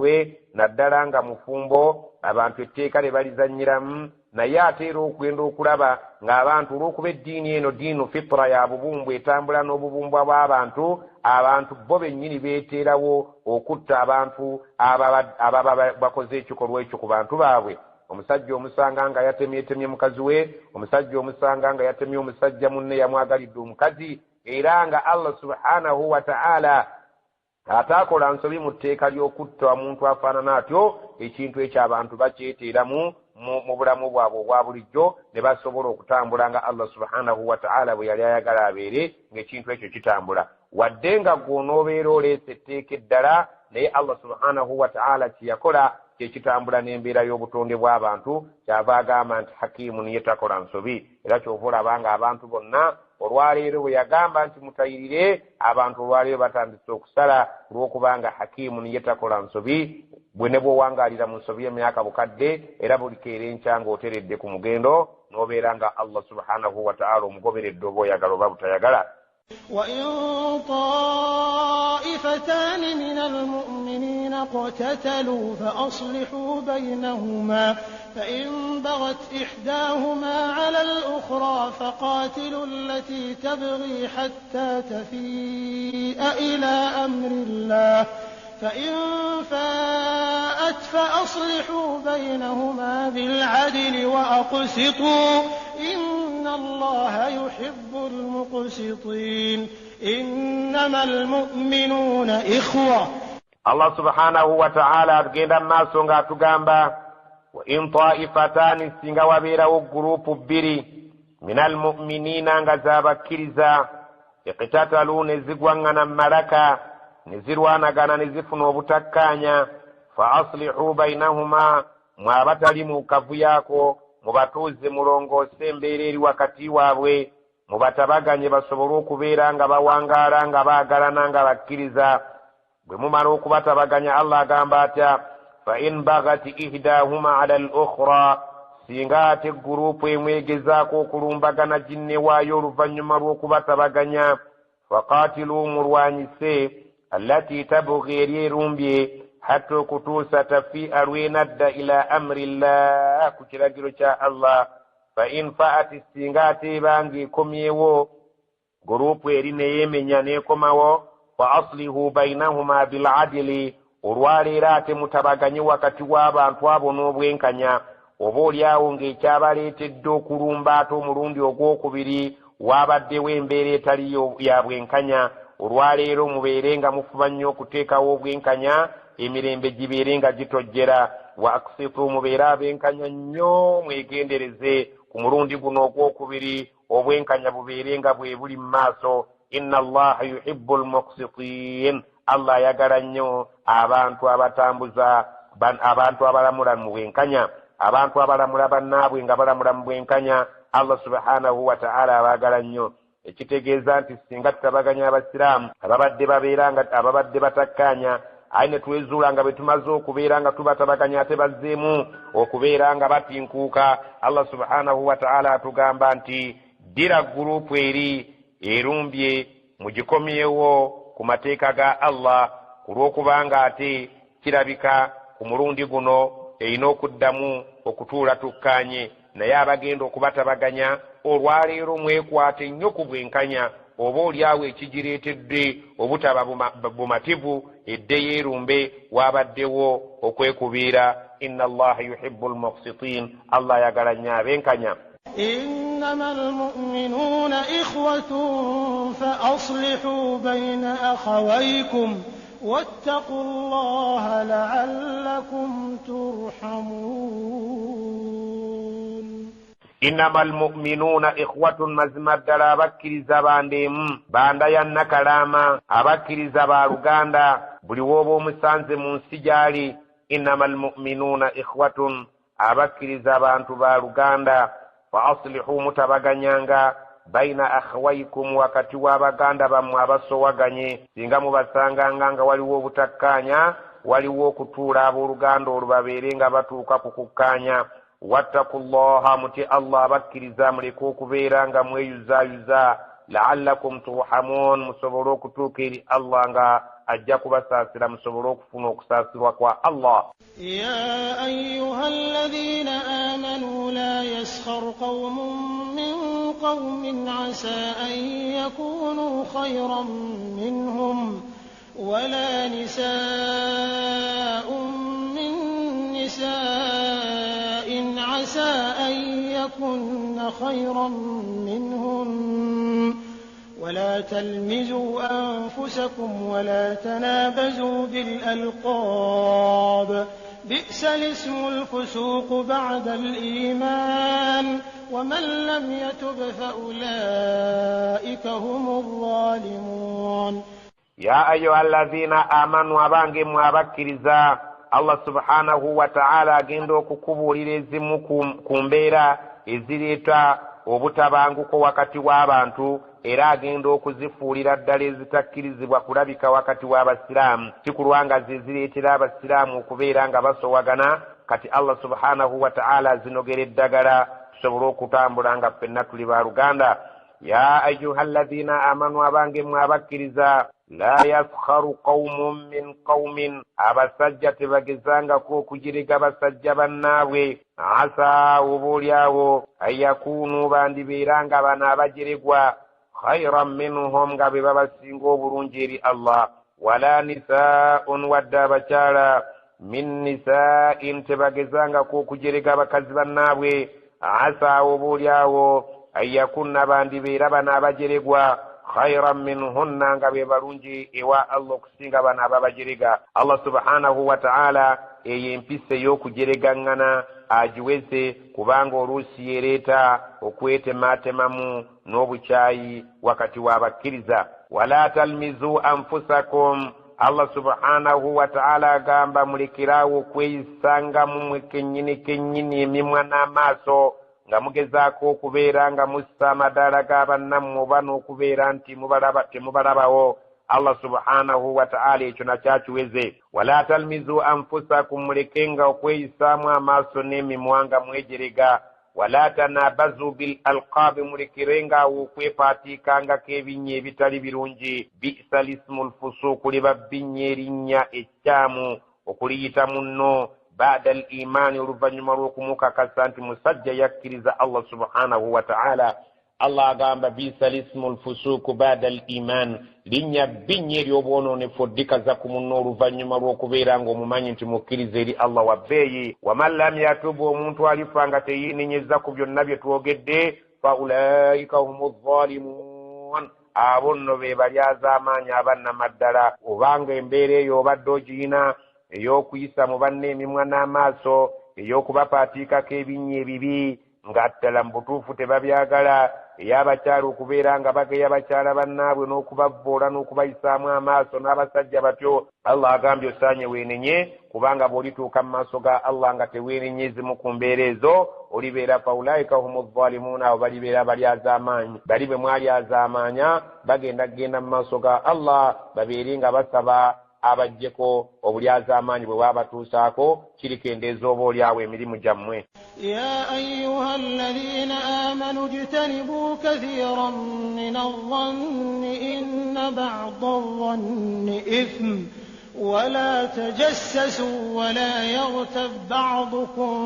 we naddala nga mufumbo abantu etteeka lye balizannyiramu naye ateera okugenda okulaba ng'abantu olw'okuba eddiini eno diinu fitra ya bubumbu etambula n'obubumbwa bw'abantu abantu bo bennyini beeteerawo okutta abantu ababa bakoze ekikolwa ekyo ku bantu baabwe. Omusajja omusanga nga yatemyetemye mukazi we, omusajja omusanga nga yatemye omusajja munne yamwagalidde omukazi, era nga Allah subhanahu wa ta'ala ataakola nsobi mu tteeka ly'okutta omuntu afaanana atyo, ekintu ekyo abantu bakyeteeramu mu bulamu bwabwe obwa bulijjo ne basobola okutambula nga Allah subhanahu wa ta'ala bwe yali ayagala abeere ng'ekintu ekyo kitambula. Wadde nga gw'onoobeera oleese etteeka eddala, naye Allah subhanahu wa ta'ala kiyakola kyekitambula n'embeera y'obutonde bw'abantu, kyava agamba nti hakiimun yetakola nsobi. Era kyova olaba nga abantu bonna olwaleero bwe yagamba nti mutayirire, abantu olwaleero batandise okusala olw'okubanga hakiimun yetakola nsobi. Bwe ne bw'owangaalira mu nsobi y'emyaka bukadde, era buli keera enkya ng'oteredde ku mugendo n'obeera nga Allah subhanahu wa ta'ala omugoberedde oba oyagala oba butayagala. وإن طائفتان من المؤمنين اقتتلوا فأصلحوا بينهما فإن بغت إحداهما على الأخرى فقاتلوا التي تبغي حتى تفيء إلى أمر الله فإن فاءت فأصلحوا بينهما بالعدل وأقسطوا إن الله يحب المقسطين إنما المؤمنون إخوة. الله سبحانه وتعالى أتقيد الناس تقامبا وإن طائفتان سنغا وبيرو جروب بيري من المؤمنين غزابا كرزا اقتتلوا نزقوانا ملكا نزروانا غانا نزفن وبتكانيا فأصلحوا بينهما ما بتلموا كفياكو mubatuuze mulongoose embeera eri wakati waabwe, mubatabaganye basobole okubeera nga bawangaala nga baagalana nga bakkiriza. Bwe mumala okubatabaganya Allah agamba atya, fa in bagati ihdahuma ala al-ukhra, singa ate gurupu emwegezaako okulumbagana ginne waayo oluvannyuma lw'okubatabaganya, faqatilu mulwanyise allati tabughi eri erumbye hatta okutuusa tafi'a lwenadda ila amri llah, ku kiragiro kya Allah. Fa in fa'ati, singa ate ebanga ekomyewo gurupu eri neyeemenya n'ekomawo, fa aslihu bainahuma bil'adili, olwaleero ate mutabaganye wakati w'abantu abo n'obwenkanya. Oba oliawo ng'ekyabaleetedde okulumba ate omulundi ogwokubiri waabaddewo embeera etali ya bwenkanya, olwaleero mubeere nga mufuba nnyo okuteekawo obwenkanya, emirembe gibeere nga gitojjera. Wa aksitu, mubeere abenkanya nnyo, mwegendereze ku mulundi guno ogwokubiri, obwenkanya bubeere nga bwe buli mu maaso. Inna Allaha yuhibbu al-muqsitin, Allah ayagala nnyo abantu abatambuza, abantu abalamula mu bwenkanya, abantu abalamula bannaabwe nga balamula mu bwenkanya. Allah subhanahu wa ta'ala abaagala nnyo. Ekitegeeza nti singa tutabaganya abasiraamu ababadde batakkaanya, ayi ne twezuula nga bwe tumaze okubeera nga tubatabaganya ate bazzeemu okubeera nga batinkuuka, Allah subhanahu wa ta'ala atugamba nti ddira gurupu eri erumbye mugikomyewo ku mateeka ga Allah, ku lw'okubanga ate kirabika ku mulundi guno erina okuddamu okutuula tukkaanye. Naye abagenda okubatabaganya olwaleero mwekwate nnyo ku bwenkanya, oba oliawo ekigireetedde obutaba bumativu eddeyo erumbe waabaddewo okwekubiira. Inna Allaha yuhibbu al-muqsitin, Allah ayagala nnyo abenkanya. إنما المؤمنون إخوة فأصلحوا بين أخويكم واتقوا الله لعلكم ترحمون. إنما المؤمنون إخوة مزمدل أبكرز باندهم باندا ينكلاما أبكرز بالغاندا بلووبو مسانز منسجالي. إنما المؤمنون إخوة أبكرز بانتو بالغاندا فأصلحوا متبغنيانغا بين أخويكم wakati w'abaganda bammwe abasowaganye. Singa mubasanganga nga waliwo obutakkaanya, waliwo okutuula abooluganda olwo babeere nga batuuka ku kukkaanya. Wattaqullaha, muti Allah abakkiriza muleke okubeera nga mweyuzaayuza. La'allakum turhamun, musobole okutuuka eri Allah nga ajja kubasaasira musobole okufuna okusaasirwa kwa Allah. يا أيها الذين آمنوا لا يسخر قوم من قوم عسى أن يكونوا خيرا منهم ولا نساء من نساء عسى أن يكن خيرا منهم ولا تلمزوا أنفسكم ولا تنابزوا بالألقاب بئس الاسم الفسوق بعد الإيمان ومن لم يتب فأولئك هم الظالمون. يا أيها الذين آمنوا أبانجي mwabakiriza Allah subhanahu wa ta'ala agenda okukubuulira ezimu ku mbeera ezireta obutabanguko wakati w'abantu era agenda okuzifuulira ddala ezitakkirizibwa kulabika wakati w'abasiraamu kikulwanga zizireetera abasiraamu okubeera nga basowagana. Kati Allah subhanahu wa ta'ala zinogera eddagala tusobole okutambula nga ffenna tuli baluganda. Ya ayyuha alladhina amanu abange mwabakkiriza la yaskharu qawmun min qawmin abasajja tebagezangako okugiriga basajja bannaabwe asa oboolyawo ayakunu bandibeeranga bano abajeregwa khayran minhum nga be babasinga obulungi eri Allah wala nisaa'un wadda abakyala min nisaa'in tebagezangako okujerega bakazi bannaabwe asa oboolyawo ayakunna bandibeera bano abajeregwa khayran minhunna nga be balungi ewa Allah okusinga bano ababajerega. Allah subhanahu wa ta'ala eyo empisa ey'okujeregangana agiweze kubanga oluusi yereeta okwetematemamu n'obukyayi wakati w'abakkiriza. wala talmizu anfusakum Allah subhanahu wa ta'ala agamba mulekerawo okweyisanga mumwe kennyini emimwa n'amaaso nga mugezaako okubeera nga mussa amadaala g'abannammwe oba n'okubeera nti temubalabawo. Allah subhanahu wa ta'ala ekyo nakyakiweze. wala talmizu anfusakum mulekenga okweyisaamu amaaso n'emimwa nga mwejerega. wala tanabazu bil alqaabi mulekerenga okwepaatiikangako ebinnya ebitali birungi. bi'sa lismul fusuuku liba binnya erinnya ekyamu okuliyita munno baada al-iman oluvanyuma lw'okumukakasa nti musajja yakkiriza Allah subhanahu wa ta'ala. Allah agamba bi'sa lismul fusuuku baada al-iman linnya binnya ery'obwonoonefu oddikaza ku munno oluvanyuma lw'okubeera ng'omumanyi nti mukkiriza eri Allah wabbeeyi. waman lam yatubu omuntu alifa nga teyeenenyeza ku byonna bye twogedde fa ulaika humu zalimun abo nno be balyaza amaanyi abannamaddala. obanga embeera eyo obadde ogiyina ey'okuyisa mu banne emimwa n'amaaso ey'okubapaatiikako ebinnya ebibi nga ddala mu butuufu tebabyagala ey'abakyala okubeera nga bageya bakyala bannaabwe n'okubavvoola n'okubayisaamu amaaso n'abasajja batyo Allah agambye osaanye weenenye kubanga bw'olituuka mu maaso ga Allah nga teweenenye ezimu ku mbeera ezo olibeera faulaika humu zalimuuna abo balibeera balyaza amaanyi. bali bwe mwalyaza amaanya bagenda mu maaso ga Allah babeere nga basaba abajjeko obulyaza amaanyi bwe waabatuusaako kirikendeeza oba olyawo emirimu gyammwe. ya ayyuha alladhina amanu ijtanibu kathiran min adh-dhanni inna ba'da adh-dhanni ithm ولا تجسسوا ولا يغتب بعضكم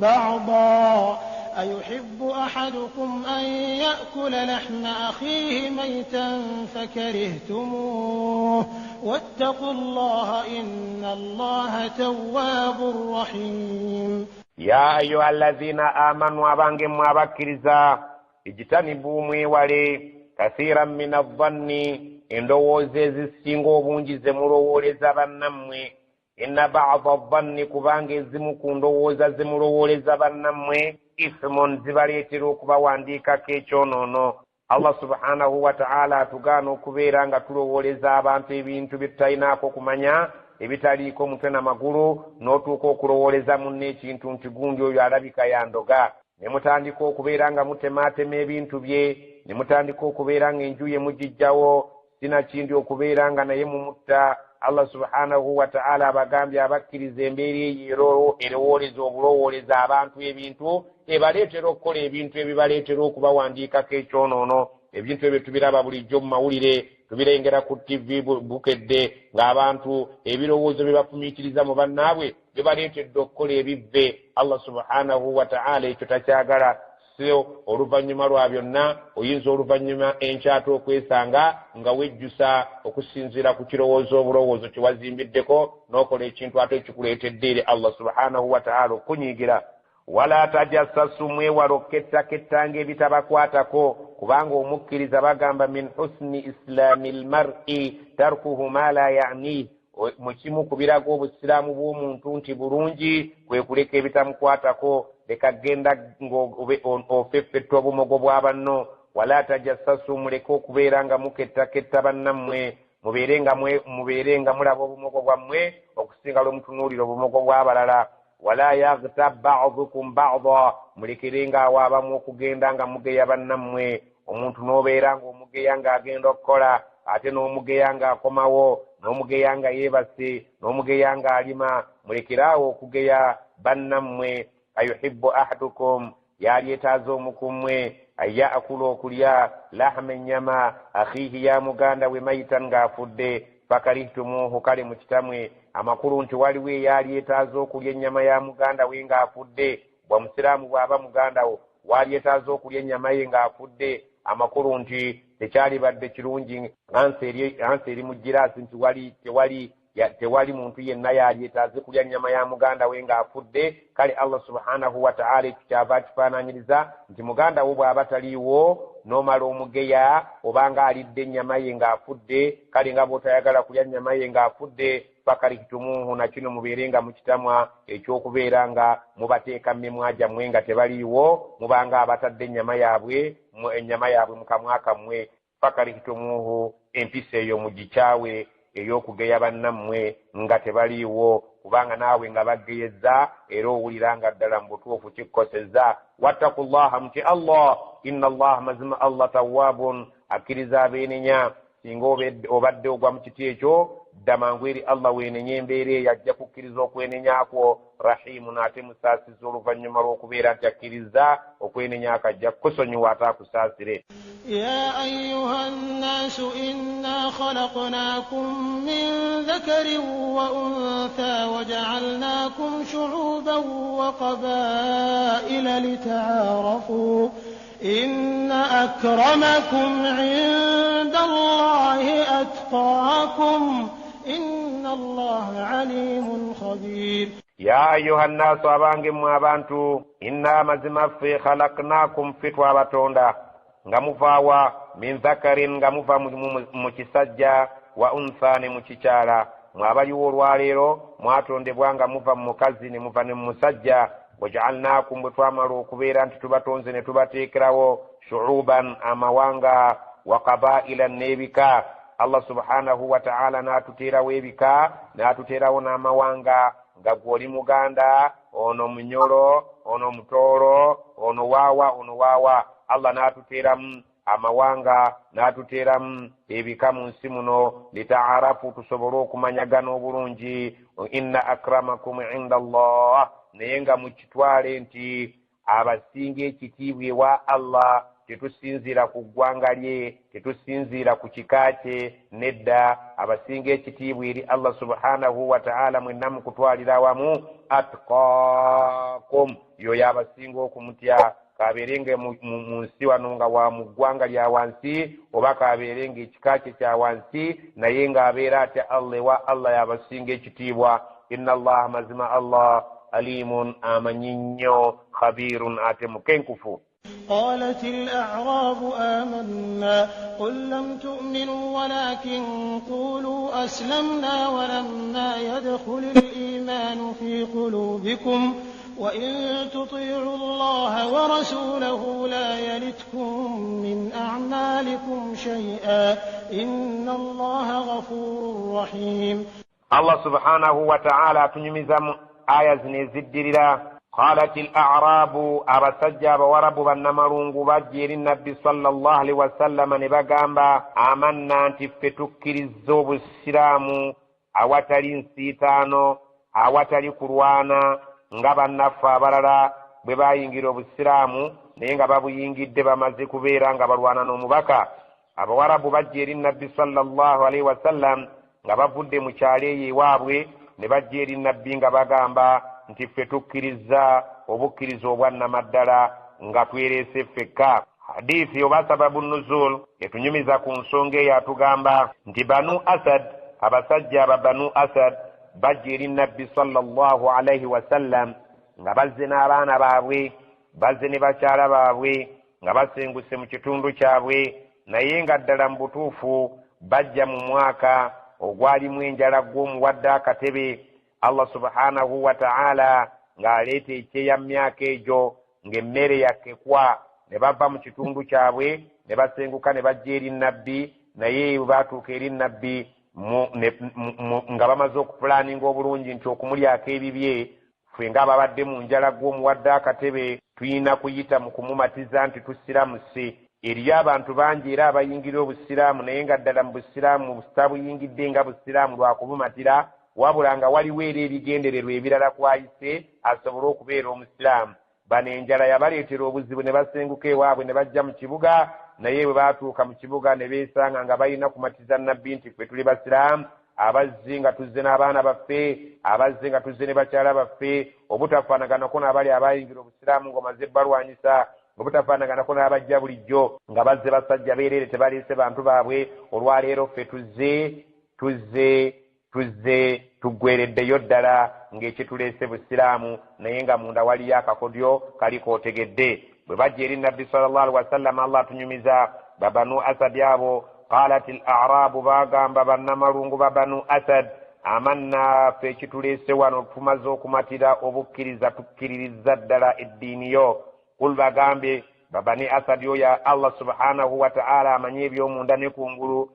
بعضا أيحب أحدكم أن يأكل لحم أخيه ميتا فكرهتموه واتقوا الله إن الله تواب رحيم. يا أيها الذين آمنوا أبانجي mwabakiriza ijtanibu mwewale kathiran min adh-dhanni endowooza ezisinga obungi ze mulowooleza bannammwe. inna ba'da adh-dhanni kubanga ezimu ku ndowooza ze mulowooleza bannammwe ismun zibaleetera okubawandiikako ekyonoono. Allah subhanahu wa ta'ala atugaana okubeera nga tulowooleza abantu ebintu bye tutalinaako kumanya ebitaliiko mutwe n'amagulu n'otuuka okulowooleza munne ekintu nti gundi oyo alabika yandoga ne mutandika okubeera nga mutemaatema ebintu bye ne mutandika okubeera nga enju ye mugijjawo sina kindi okubeera nga naye mumutta. Allah subhanahu wa ta'ala abagambye abakkiriza embeera eyo erowooleza obulowooleza abantu ebintu ebaleetera okukola ebintu ebibaleetera okubawandiikako ekyonoono. ebintu ebyo tubiraba bulijjo mu mawulire, tubirengera ku TV bukedde ng'abantu ebirowoozo bye bafumiitiriza mu bannaabwe bye baleetedde okukola ebivve. Allah subhanahu wa ta'ala ekyo takyagala. So oluvannyuma lwa byonna oyinza oluvannyuma enkyata okwesanga nga wejjusa okusinziira ku kirowoozo obulowoozo kye wazimbiddeko n'okola ekintu ate ekikuleetedde eri Allah subhanahu wa ta'ala okunyiigira. Wala tajassasu, mwewala okkettakettanga ebitabakwatako, kubanga omukkiriza bagamba min husni islaami lmar'i tarkuhu ma la ya'ni, mu kimu ku biraga obusiraamu bw'omuntu nti bulungi kwe kuleka ebitamukwatako, leka genda ng'ofeffetta obumogo bwa banno. Wala tajassasu, muleke okubeera nga mukettaketta bannammwe, mubeere nga mulaba obumogo bwammwe okusinga lw'omutunuulira obumogo bw'abalala. Wala yaghtab ba'dukum ba'da, mulekerenga awo abamu okugenda nga mugeya bannammwe. Omuntu n'obeera ng'omugeya ng'agenda okukola ate n'omugeya ng'akomawo, n'omugeya nga yeebase, n'omugeya ng'alima. Mulekeraawo okugeya bannammwe. Ayuhibbu ahadukum, yalyetaaza omukummwe ayakula okulya lahma ennyama akhihi ya muganda we mayitan ng'afudde fakarihtumuhu, kale mukitamwe. Amakulu nti waliwo eyalyetaaza okulya ennyama ya muganda we ng'afudde. Bwa musiraamu bw'aba muganda wo walyetaaza okulya ennyama ye ng'afudde, amakulu nti tekyalibadde kirungi. Ansi eri mu giraasi nti tewali muntu yenna yalyetaaze kulya ennyama ya muganda we ng'afudde. Kale Allah subhanahu wa ta'ala ekyo kyava akifaananyiriza nti muganda wo bw'aba taliiwo n'omala omugeya obanga alidde ennyama ye ng'afudde, kale nga bw'otayagala kulya ennyama ye ng'afudde fakarihtumuhu, na kino mubeere nga mukitamwa ekyokubeera nga mubateeka mmemwa gyammwe nga tebaliiwo, mubanga abatadde ennyama yaabwe mu kamwa kammwe. Fakarihtumuhu, empisa eyo mugikyawe ey'okugeya bannammwe nga tebaliiwo, kubanga naawe nga bageyezza era owulira nga ddala mu butuufu kikkosezza. Wattaqullaha, mutye Allah, inna Allah, mazima Allah tawwabun, akkiriza abeenenya. Singa obadde ogwa mu kiti ekyo, dda mangu eri Allah weenenya embeera eyo, ajja kukkiriza okwenenyakwo. Rahimun, ate musaasiza oluvannyuma lw'okubeera nti akkiriza okwenenya akajja kukusonyiwa ate akusaasire. يا أيها الناس إنا خلقناكم من ذكر وأنثى وجعلناكم شعوبا وقبائل لتعارفوا إن أكرمكم عند الله أتقاكم إن الله عليم خبير. يا أيها الناس أبانجم وأبانتو إنا مزمف خلقناكم فتوى بطوندا nga muvaawa min dhakarin, nga muva mu kisajja, wa untha, ne mu kikyala. Mwabaliwo olwaleero mwatondebwa nga muva mu mukazi ne muva ne mu musajja. Waja'alnakum, bwe twamala okubeera nti tubatonze ne tubateekerawo shu'uban, amawanga, wa qabailan, n'ebika. Allah subhanahu wa ta'ala n'atuteerawo ebika, n'atuteerawo n'amawanga, nga gw'oli muganda, ono munyolo, ono mutooro, ono waawa. Allah n'atuteeramu amawanga, n'atuteeramu ebika mu nsi muno, litaarafu, tusobole okumanyagana obulungi. Inna akramakum inda Allah, naye nga mukitwale nti abasinga ekitiibwa ewa Allah tetusinziira ku ggwanga lye, tetusinziira ku kika kye, nedda abasinga ekitiibwa eri Allah subhanahu wa ta'ala mwenna mu kutwalira wamu. Atqakum, yoyo abasinga okumutya. Kabeerenge mu nsi wano nga wa mu ggwanga lya wansi, oba kabeerenge ekika kye kya wansi, naye ng'abeera ate Allah ewa Allah yabasinga ekitiibwa. Inna Allah, mazima Allah, alimun, amanyi nnyo, khabirun, ate mukenkufu. قالت الأعراب آمنا قل لم تؤمنوا ولكن قولوا أسلمنا ولما يدخل الإيمان في قلوبكم وإن تطيعوا الله ورسوله لا يلتكم من أعمالكم شيئا إن الله غفور رحيم. الله سبحانه وتعالى تنمزم آية زنزدرلا. قالت الأعراب أبسجاب ورب بنمرونغ بجير النبي صلى الله عليه وسلم نبغامبا آمنا تفتكر الزوب السلام awatali nsiitaano, awatali kurwana, nga bannaffe abalala bwe bayingira obusiraamu naye nga babuyingidde bamaze kubeera nga balwana n'omubaka. Abawarabu bajja eri nabbi sallallahu alaihi wasallam nga bavudde mu kyalo eyo ewaabwe ne bajja eri nabbi nga bagamba nti ffe tukkiriza obukkiriza obwannamaddala nga twereese ffekka. Hadithi oba sababu nuzul etunyumiza ku nsonga eyo atugamba nti Banu Asad, abasajja aba Banu Asad bajja eri nabbi sallallahu alaihi wasallam nga bazze n'abaana baabwe, bazze ne bakyala baabwe nga basenguse mu kitundu kyabwe, naye nga ddala mu butuufu bajja mu mwaka ogwalimu enjala gw'omuwadde akatebe. Allah subhanahu wa ta'ala ng'aleeta ekyeya myaka egyo ng'emmere yakekwa, ne bava mu kitundu kyabwe ne basenguka ne bajja eri nabbi, naye baatuuka eri nabbi nga bamaze okupulaninga obulungi nti okumulyako ebibye, ffe ng'ababadde mu njala gw'omuwadde akatebe tuyina kuyita mu kumumatiza nti tusiramuse. Eriyo abantu bangi era abayingira obusiraamu naye nga ddala mu busiraamu butabuyingidde nga busiraamu lwa kubumatira, wabula nga waliwo era ebigendererwa ebirala kwayise asobole okubeera omusiraamu. Bano enjala yabaleetera obuzibu ne basenguka ewaabwe ne bajja mu kibuga, naye bwe baatuuka mu kibuga ne beesanga nga balina kumatiza nabbi nti ffe tuli basiraamu, abazze nga tuzze n'abaana baffe, abazze nga tuzze ne bakyala baffe, obutafaanaganako n'abali abayingira obusiraamu ng'omaze balwanyisa, obutafaanaganako n'abajja bulijjo nga bazze basajja beerere tebaleese bantu baabwe. Olwaleero ffe tuzze tuggwereddeyo ddala ng'ekituleese busiraamu, naye nga munda waliyo akakodyo kali kootegedde. Bwe bajja eri nabbi sallallahu alaihi wasallam, Allah atunyumiza Banu Asad abo. Qalat al-a'rabu, bagamba bannamalungu ba Banu Asad, amanna ffe ekituleese wano tumaze okumatira obukkiriza, tukkiririza ddala eddiini yo. Kul bagambe Bani Asad yo ya Allah subhanahu wa ta'ala amanye ebyomunda ne kungulu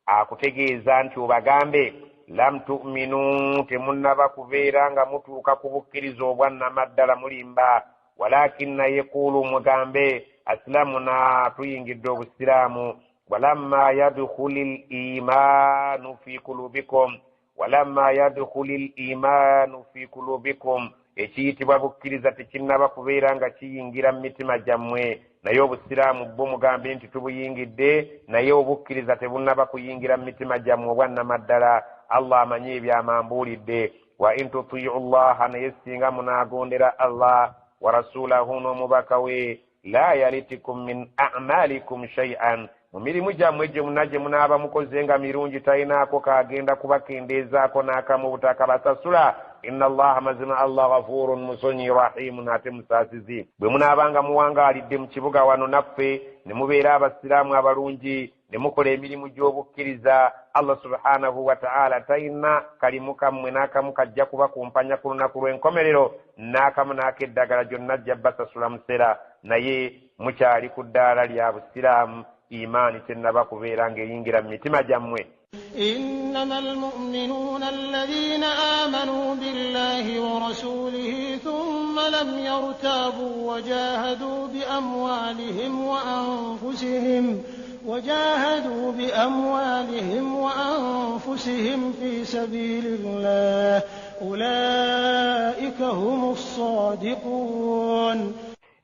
akutegeeza nti obagambe lam tu'minu, temunnaba kubeera nga mutuuka ku bukkiriza obwannamaddala mulimba, walakinna yekulu mugambe aslamuna, tuyingidde obusiraamu. Walamma yadkhulil imanu fi kulubikum, walamma yadkhulil imanu fi kulubikum, ekiyitibwa bukkiriza tekinnaba kubeera nga kiyingira mu mitima gyammwe, naye obusiraamu bwo mugambe nti tubuyingidde, naye obukkiriza tebunnaba kuyingira mu mitima gyammwe obwannamaddala. Allah amanyi ebyamambuulidde. Wa in tutii'u llaha, naye singa munaagondera Allah wa rasulahu n'omubaka we, la yalitikum min a'malikum shay'an, mu mirimu gyammwe gye munagye munaaba mukoze nga mirungi talinaako kaagenda kubakendeezaako n'akamu butaka basasula. Inna Allaha, mazima Allah, ghafurun musonyi, rahimun, ate musaasizi. Bwe munaabanga muwangaalidde mu kibuga wano naffe ne mubeera abasiraamu abalungi ne mukola emirimu gy'obukkiriza, Allah subhanahu wa ta'ala talina kalimu kammwe n'akamu kajja kubakumpanya ku lunaku lw'enkomerero, n'akamu n'akeddagala gyonna ajja basasula musera, naye mukyali ku ddaala lya busiraamu, imaani tennaba kubeera ng'eyingira mu mitima gyammwe. إنما المؤمنون الذين آمنوا بالله ورسوله ثم لم يرتابوا وجاهدوا بأموالهم وأنفسهم في سبيل الله، أولئك هم الصادقون.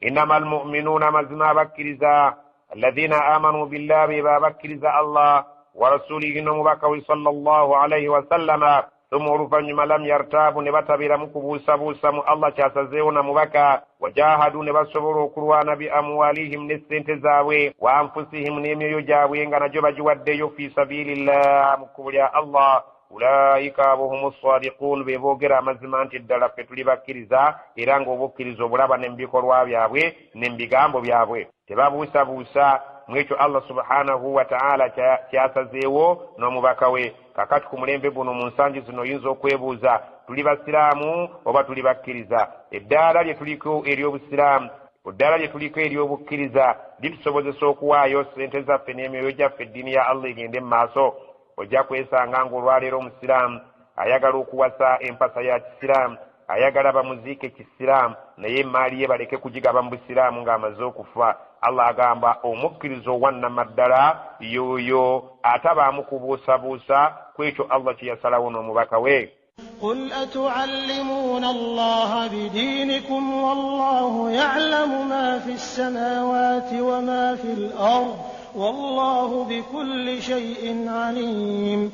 إنما المؤمنون مزنا بكرزا الذين آمنوا بالله بما بكرزا الله ورسوله نمبكوي صلى الله عليه وسلم ثم رفنما لم يرتابوا نبتبير مكبوسا بوسا الله شاسزيونا مبكا وجاهدوا نبصبروا كروانا بأموالهم نسنتزاوي وأنفسهم نميو جاوي نجب جوديو في سبيل الله مكبوليا الله، أولئك هم الصادقون بيبوغرا مزمان تدلا فتولي بكرزا إرانغو بكرزو بلابا نمبيكو روا بيابوي نمبيغامبو بيابوي تبابوسا بوسا mwekyo Allah subhanahu wa ta'ala kyasazeewo n'omubaka we. Kakati ku mulembe guno mu nsangi zino oyinza okwebuuza, tuli basiraamu oba tuli bakkiriza? Eddaala lye tuliko ery'obusiraamu, eddaala lye tuliko ery'obukkiriza litusobozesa okuwaayo ssente zaffe n'emyoyo gyaffe eddiini ya Allah egende mu maaso. Ojja kwesanga ng'olwaleero omusiraamu ayagala okuwasa empasa ya kisiraamu, ayagala bamuziike kisiraamu, naye emaali ye baleke kugigaba mu busiraamu ng'amaze okufa. Allah agamba omukkirizo owannamaddala yoyo atabaamu kubuusabuusa ku ekyo Allah kye yasalawo n'omubaka we. قل أتعلمون الله بدينكم والله يعلم ما في السماوات وما في الأرض والله بكل شيء عليم.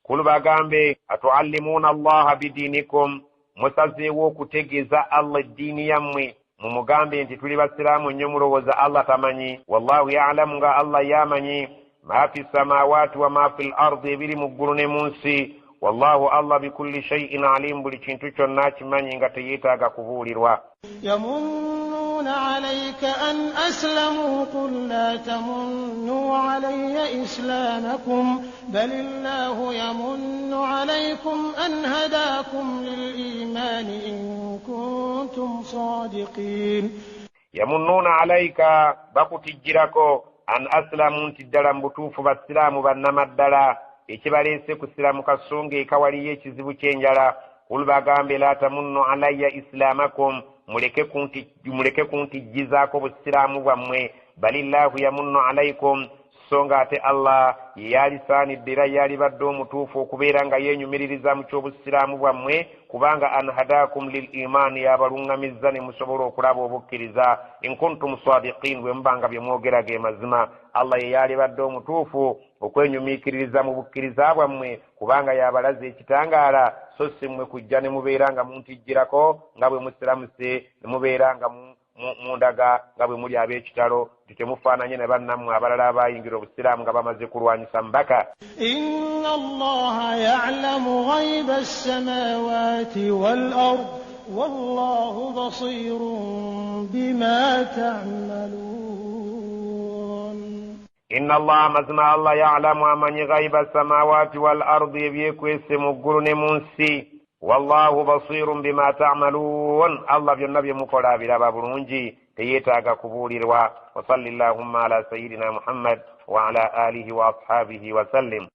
قل باgambe atuallimuna Allah bidinikum musazeewo okutegeeza Allah eddiini yammwe mumugambe nti tuli basiraamu nnyo mulowooza Allah tamanyi wallahu ya'lamu nga Allah yamanyi ma fi samawati wa ma fi al-ardi ebiri mu ggulu ne mu nsi wallahu Allah bikulli shay'in alim buli kintu kyonna kimanyi nga teyeetaaga kubuulirwa. yamunnuna alayka an aslamu qul la tamunnu alayya islamakum balillahu yamunnu alaykum an hadakum lil-iman in kuntum sadiqin. yamunnuna alayka bakutijjirako an aslamu nti ddala mu butuufu basiraamu bannamaddala ekibaleese kusiramu kasonga ekawaliyo ekizibu ky'enjala. Qul bagambe la tamunnu alayya islamakum muleke kuntijjizaako busiraamu bwammwe balillahu yamunnu alaykum songa ate Allah yalisaanidde era yalibadde omutuufu okubeera nga yeenyumiririza mu ky'obusiraamu bwammwe kubanga an hadakum lil imaani yabalungamizza ne musobola okulaba obukkiriza in kuntum sadiqin bwe mubanga bye mwogera ge mazima. Allah yalibadde omutuufu okwenyumiikiririza mu bukkiriza bwammwe kubanga yabalaze ekitangaala so si mmwe kujja ne mubeera nga muntijjirako nga bwe musiramuse ne mubeera nga mundaga nga bwe muli ab'ekitalo temufaananye ne bannammwe abalala abayingira obusiraamu nga bamaze kulwanyisa mbaka. inna allaha ya'lamu ghayba as-samawati wal ard wallahu basirun bima ta'malun. inna allaha mazima Allah ya'lamu amanyi ghayba as-samawati wal ard ebyekwese mu ggulu ne mu nsi wallahu basirun bima ta'malun. Allah byonna bye mukola abiraba bulungi teyeetaaga kubuulirwa. wa sallallahu ala sayyidina Muhammad wa ala alihi wa ashabihi wa sallim.